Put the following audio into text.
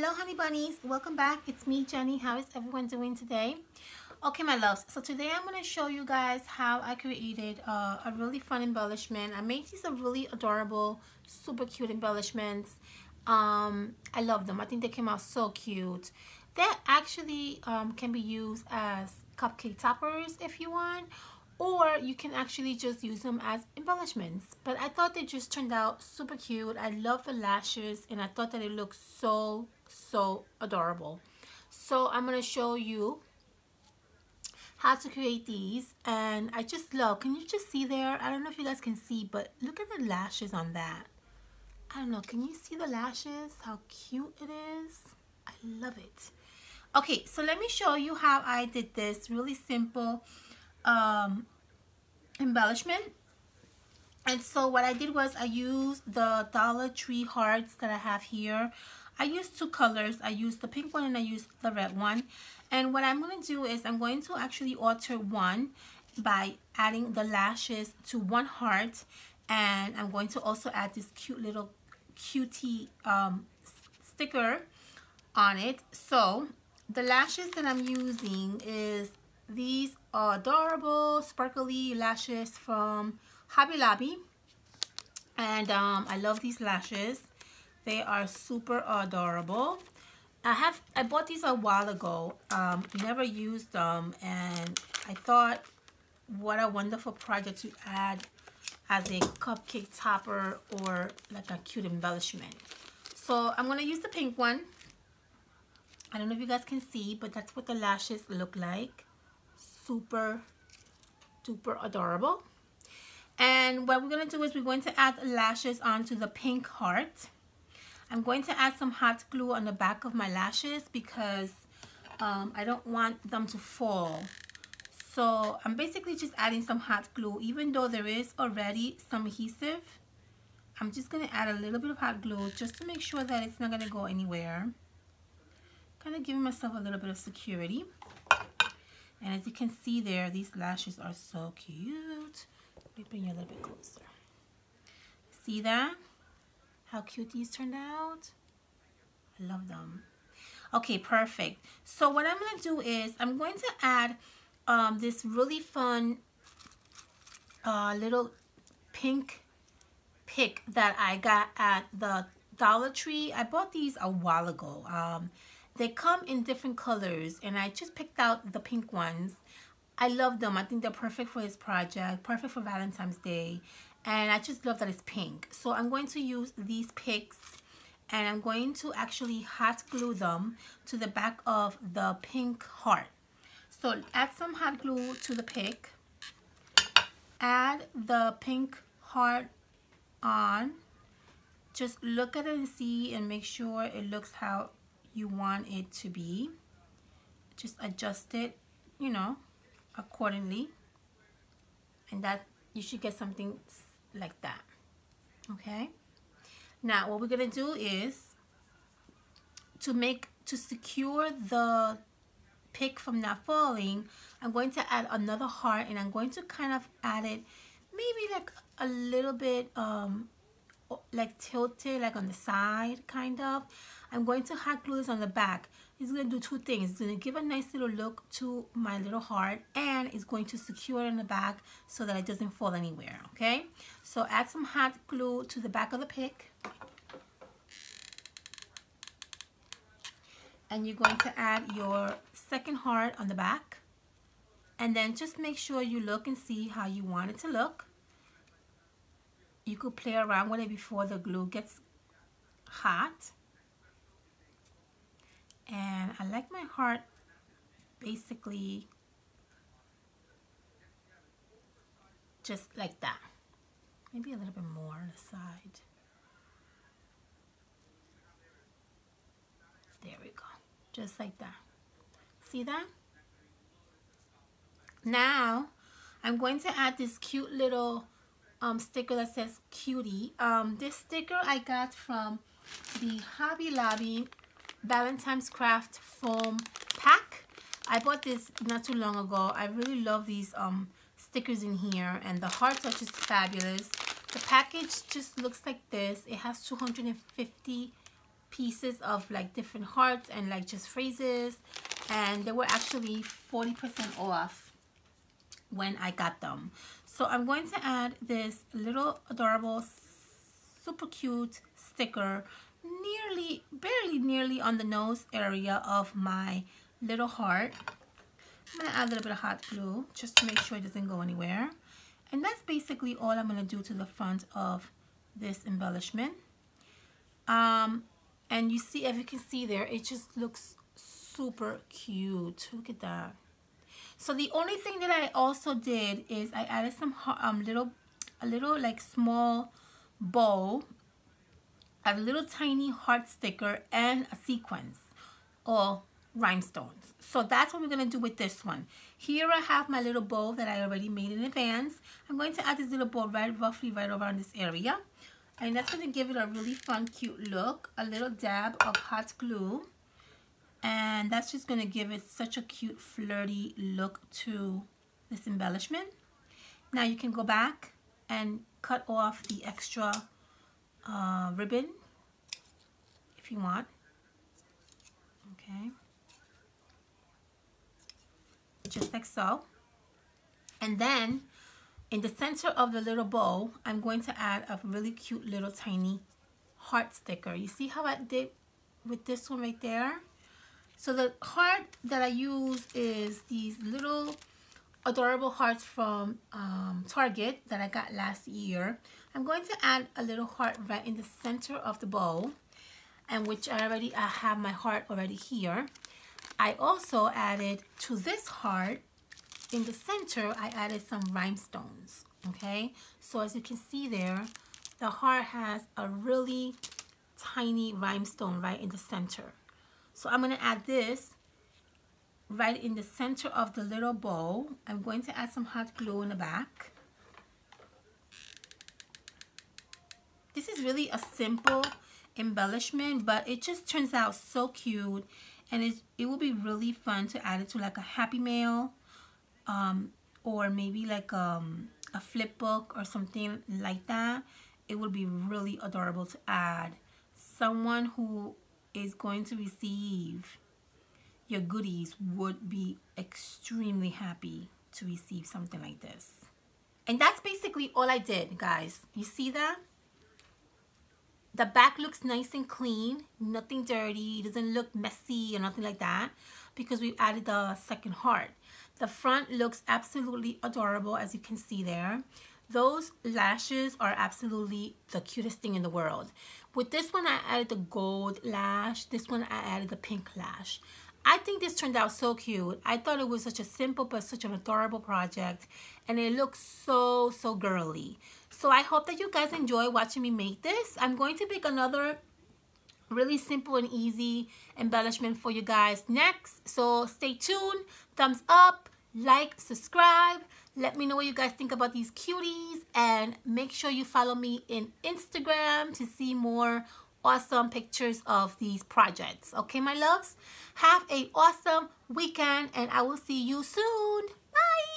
Hello honey bunnies, welcome back. It's me, Jenny. How is everyone doing today? Okay my loves, so today I'm going to show you guys how I created a really fun embellishment. I made these really adorable, super cute embellishments. I love them. I think they came out so cute. They actually can be used as cupcake toppers if you want, or you can actually just use them as embellishments. But I thought they just turned out super cute. I love the lashes and I thought that it looked so adorable. So I'm going to show you how to create these, and I just love, can you just see there? I don't know if you guys can see, but look at the lashes on that. I don't know, can you see the lashes? How cute it is. I love it. Okay, so let me show you how I did this really simple embellishment. And so what I did was I used the Dollar Tree hearts that I have here. I used two colors. I used the pink one and I used the red one. And what I'm going to do is I'm going to actually alter one by adding the lashes to one heart. And I'm going to also add this cute little cutie sticker on it. So the lashes that I'm using is these adorable sparkly lashes from Hobby Lobby, and I love these lashes. They are super adorable. I bought these a while ago, never used them, and I thought what a wonderful project to add as a cupcake topper or like a cute embellishment. So I'm going to use the pink one. I don't know if you guys can see, but that's what the lashes look like. Super duper adorable. And what we're going to do is we're going to add lashes onto the pink heart. I'm going to add some hot glue on the back of my lashes because I don't want them to fall. So I'm basically just adding some hot glue. Even though there is already some adhesive, I'm just going to add a little bit of hot glue just to make sure that it's not going to go anywhere. Kind of giving myself a little bit of security. And as you can see there, these lashes are so cute. Let me bring you a little bit closer. See that? How cute these turned out? I love them. Okay, perfect. So what I'm going to do is I'm going to add this really fun little pink pick that I got at the Dollar Tree. I bought these a while ago. They come in different colors and I just picked out the pink ones. I love them. I think they're perfect for this project, perfect for Valentine's Day. And I just love that it's pink. So I'm going to use these picks and I'm going to actually hot glue them to the back of the pink heart. So add some hot glue to the pick. Add the pink heart on. Just look at it and see and make sure it looks how you want it to be. Just adjust it, you know, accordingly, and that you should get something like that. Okay, now what we're gonna do is to secure the pick from not falling, I'm going to add another heart and I'm going to kind of add it maybe like a little bit like tilted, like on the side kind of. I'm going to hot glue this on the back. It's going to do two things. It's going to give a nice little look to my little heart, and it's going to secure it in the back so that it doesn't fall anywhere. Okay, so add some hot glue to the back of the pick, and you're going to add your second heart on the back, and then just make sure you look and see how you want it to look. You could play around with it before the glue gets hot. And I like my heart basically just like that. Maybe a little bit more on the side. There we go. Just like that. See that? Now I'm going to add this cute little sticker that says cutie. This sticker I got from the Hobby Lobby Valentine's Craft foam pack. I bought this not too long ago. I really love these stickers in here, and the hearts are just fabulous. The package just looks like this. It has 250 pieces of like different hearts and like just phrases, and they were actually 40% off when I got them. So I'm going to add this little adorable, super cute sticker barely on the nose area of my little heart. I'm going to add a little bit of hot glue just to make sure it doesn't go anywhere. And that's basically all I'm going to do to the front of this embellishment. And you see, as you can see there, it just looks super cute. Look at that. So the only thing that I also did is I added some a little like small bow, a little tiny heart sticker, and a sequence or rhinestones. So that's what we're going to do with this one. Here I have my little bow that I already made in advance. I'm going to add this little bow roughly right around this area. And that's going to give it a really fun, cute look. A little dab of hot glue. And that's just going to give it such a cute, flirty look to this embellishment. Now you can go back and cut off the extra ribbon if you want. Okay. Just like so. And then in the center of the little bow, I'm going to add a really cute little tiny heart sticker. You see how I did with this one right there? So the heart that I use is these little adorable hearts from Target that I got last year. I'm going to add a little heart right in the center of the bow, and which I have my heart already here. I also added to this heart in the center, I added some rhinestones. Okay, so as you can see there, the heart has a really tiny rhinestone right in the center. So I'm going to add this right in the center of the little bow. I'm going to add some hot glue in the back. This is really a simple embellishment, but it just turns out so cute, and it will be really fun to add it to like a Happy Mail, or maybe like a flip book or something like that. It would be really adorable to add. Someone who is going to receive your goodies would be extremely happy to receive something like this. And that's basically all I did, guys. You see that? The back looks nice and clean, nothing dirty, it doesn't look messy or nothing like that, because we've added the second heart. The front looks absolutely adorable, as you can see there. Those lashes are absolutely the cutest thing in the world. With this one, I added the gold lash. This one, I added the pink lash. I think this turned out so cute. I thought it was such a simple but such an adorable project, and it looks so, so girly. So I hope that you guys enjoy watching me make this. I'm going to make another really simple and easy embellishment for you guys next. So stay tuned, thumbs up, like, subscribe. Let me know what you guys think about these cuties, and make sure you follow me in Instagram to see more awesome pictures of these projects. Okay, my loves? Have an awesome weekend, and I will see you soon. Bye!